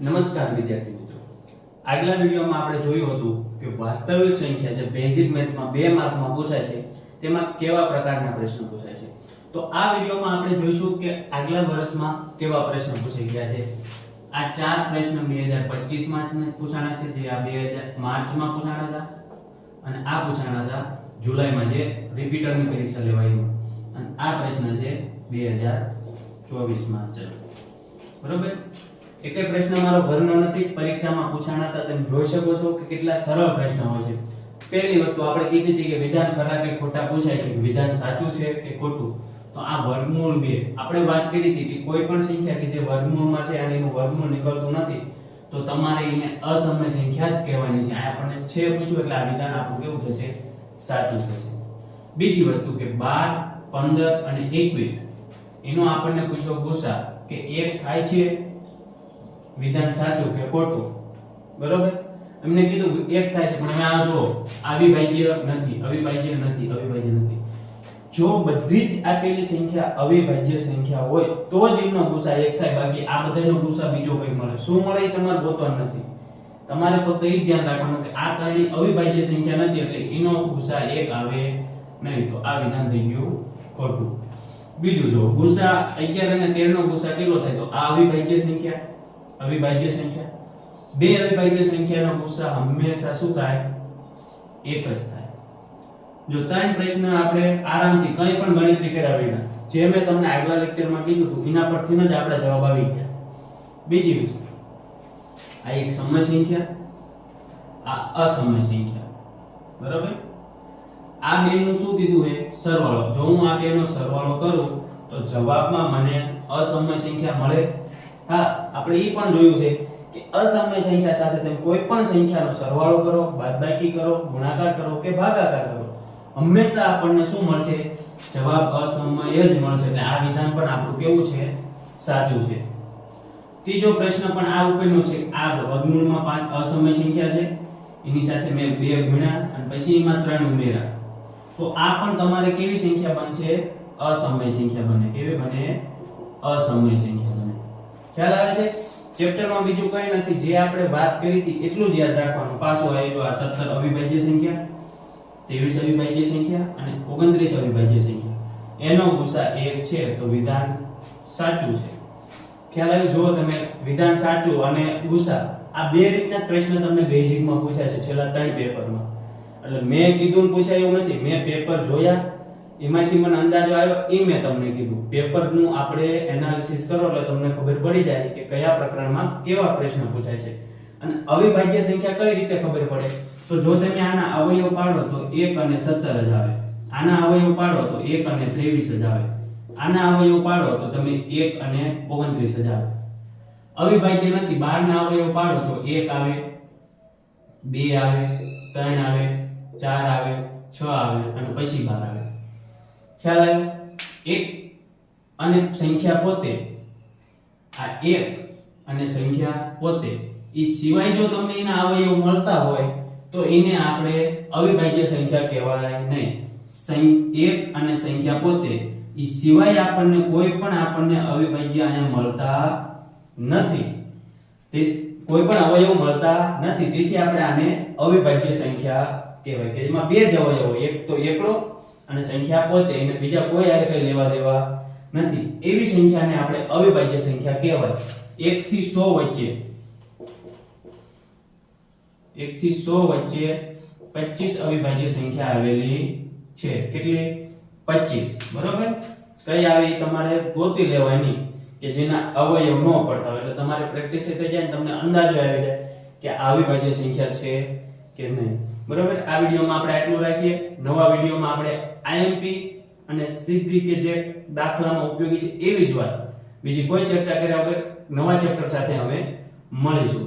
નમસ્કાર વિદ્યાર્થી મિત્રો, આગલા વિડિયોમાં આપણે જોયું હતું કે વાસ્તવિક સંખ્યા જે બેઝિક મેથ્સમાં 2 માર્કમાં પૂછાય છે તેમાં કેવા પ્રકારના પ્રશ્નો પૂછાય છે. તો આ વિડિયોમાં આપણે જોઈશું કે આગલા વર્ષમાં કેવા પ્રશ્નો પૂછાઈ ગયા છે. આ 4 પ્રશ્ન 2025 માં પૂછાણા છે, જે આ 2000 માર્ચમાં પૂછાણા હતા અને આ પૂછાણા હતા જુલાઈમાં જે રિપીટરની પરીક્ષા લેવાઈ, અને આ પ્રશ્ન છે 2024 માં છે. બરોબર, એકે પ્રશ્ન મારો ભરનો નથી, પરીક્ષામાં પૂછાણા હતા. તમે જોઈ શકો છો કે કેટલા સરળ પ્રશ્ન હોય છે. પહેલી વસ્તુ આપણે કીધી હતી કે વિધાન ખરા કે ખોટા પૂછાય છે, કે વિધાન સાચું છે કે ખોટું. તો આ વર્ગમૂળ 2 આપણે વાત કરી હતી કે કોઈ પણ સંખ્યા કે જે વર્ગમૂળમાં છે અને એનું વર્ગમૂળ નીકળતું નથી તો તમારે એને અસમય સંખ્યા જ કહેવાની છે. આ આપણને છે પૂછ્યું એટલે આ વિધાન આપણું કેવું થશે? સાચું થશે. બીજી વસ્તુ કે 12, 15 અને 21 એનો આપણને પૂછ્યો ગુસા કે 1 થાય છે, વિધાન સાચું કે ખોટું. બરોબર, એમને કીધું 1 થાય છે, પણ હવે આ જો અવિભાજ્ય નથી, અવિભાજ્ય નથી, અવિભાજ્ય નથી. જો બધી જ આપેલી સંખ્યા અવિભાજ્ય સંખ્યા હોય તો જ એનો ગુસા 1 થાય, બાકી આ બધાનો ગુસા બીજો કંઈક મળે. શું મળે એ તમારે ગોતવાનું નથી. તમારે ફક્ત એ ધ્યાન રાખવાનું કે આ ત્રણેય અવિભાજ્ય સંખ્યા નથી એટલે એનો ગુસા 1 આવે નહીં. તો આ વિધાન થઈ ગયું ખોટું. બીજું જો ગુસા 11 અને 13 નો ગુસા કેટલો થાય? તો આ અવિભાજ્ય સંખ્યા, અવિભાજ્ય સંખ્યા. બે અવિભાજ્ય સંખ્યાનો ગુસા હંમેશા શું થાય? 1 જ થાય. જો 3 પ્રશ્ન આપણે આરામથી કંઈ પણ ગણતરી કર્યા વિના, જે મેં તમને આગલા લેક્ચરમાં કીધું હતું એના પરથી જ આપણા જવાબ આવી ગયા. બીજી વસ્તુ, આ એક સમય સંખ્યા, આ અસમય સંખ્યા. બરાબર, આ બેનું શું કીધું છે? સરવાળો. જો હું આ બેનો સરવાળો કરું તો જવાબમાં મને અસમય સંખ્યા મળે. હા, આપણે એ પણ જોયું છે કે અસમય સંખ્યા સાથે તમે કોઈ પણ સંખ્યાનો સરવાળો કરો, બાદબાકી કરો, ગુણાકાર કરો કે ભાગાકાર કરો, હંમેશા આપણને શું મળશે? જવાબ અસમય જ મળશે. એટલે આ વિધાન પણ આપણું કેવું છે? સાચું છે. ત્રીજો પ્રશ્ન પણ આ ઉપરનો છે. આ વર્ગમૂળમાં 5 અસમય સંખ્યા છે, એની સાથે મેં 2 ગુણ્યા અને પછી એમાં 3 ઉમેરા. તો આ પણ તમારે કેવી સંખ્યા બનશે? અસમય સંખ્યા બને. કેવી બને? અસમય સંખ્યા બને. ખ્યાલ આવે છે? ચેપ્ટરમાં બીજું કંઈ નથી, જે આપણે વાત કરી હતી એટલું જ યાદ રાખવાનું. પાછો આવ્યો જો આ 17 અવિભાજ્ય સંખ્યા, 23 અવિભાજ્ય સંખ્યા અને 29 અવિભાજ્ય સંખ્યા. એનો ગુસા 1 છે તો વિધાન સાચું છે. ખ્યાલ આવ્યો? જો તમે વિધાન સાચું અને ગુસા આ બે રીતના પ્રશ્ન તમને બેઝિકમાં પૂછ્યા છે છેલ્લા 3 પેપરમાં. એટલે મેં કીધું ને પૂછાય એવું નથી. મેં પેપર જોયા, એમાંથી મને અંદાજો આવ્યો, એ મેં તમને કીધું. પેપરનું આપણે એનાલિસિસ કરો એટલે તમને ખબર પડી જાય કે કયા પ્રકરણમાં કેવા પ્રશ્ન પૂછાય છે. અને અવિભાજ્ય સંખ્યા કઈ રીતે ખબર પડે? તો જો તમે આના અવયવ પાડો તો 1 અને 17 જ આવે. આના અવયવ પાડો તો 1 અને 23 જ આવે. આના અવયવ પાડો તો તમે 1 અને 29 જ આવે. અવિભાજ્ય નથી. 12 ના અવયવ પાડો તો 1 આવે, 2 આવે, 3 આવે, 4 આવે, 6 આવે અને પછી 12 આવે. ખ્યાલ આવ્યો? 1 અને સંખ્યા પોતે, આ 1 અને સંખ્યા પોતે એ સિવાય જો તમને એના અવયવ મળતા હોય તો એને આપણે અવિભાજ્ય સંખ્યા કહેવાય નહીં. 1 અને સંખ્યા પોતે એ સિવાય આપણને કોઈ પણ અવિભાજ્ય અહીંયા મળતા નથી. તે કોઈ પણ અવયવ મળતા નથી. તેથી આપણે આને અવિભાજ્ય સંખ્યા કહેવાય કે એમાં 2 જ અવયવ, એક તો એકડો અને સંખ્યા પોતે, એને બીજા કોઈ હારે કઈ લેવા દેવા નથી. એવી સંખ્યાને આપણે અવિભાજ્ય સંખ્યા કહેવાય. 1 થી 100 વચ્ચે, 1 થી 100 વચ્ચે 25 અવિભાજ્ય સંખ્યા આવેલી છે. કેટલી? 25. બરોબર, કઈ આવે એ તમારે ગોતી લેવાની કે જેના અવયવ ન પડતા હોય. એટલે તમારે પ્રેક્ટિસ થઈ જાય ને તમને અંદાજો આવી જાય કે આ અવિભાજ્ય સંખ્યા છે કે નહીં. બરોબર, આ વિડિયોમાં આપણે આટલું રાખીએ. નવા વિડિયોમાં આપણે આઈએમપી અને સીધી કે જે દાખલામાં ઉપયોગી છે એવી જ વાત, બીજી કોઈ ચર્ચા કર્યા વગર નવા ચેપ્ટર સાથે હવે મળીશું.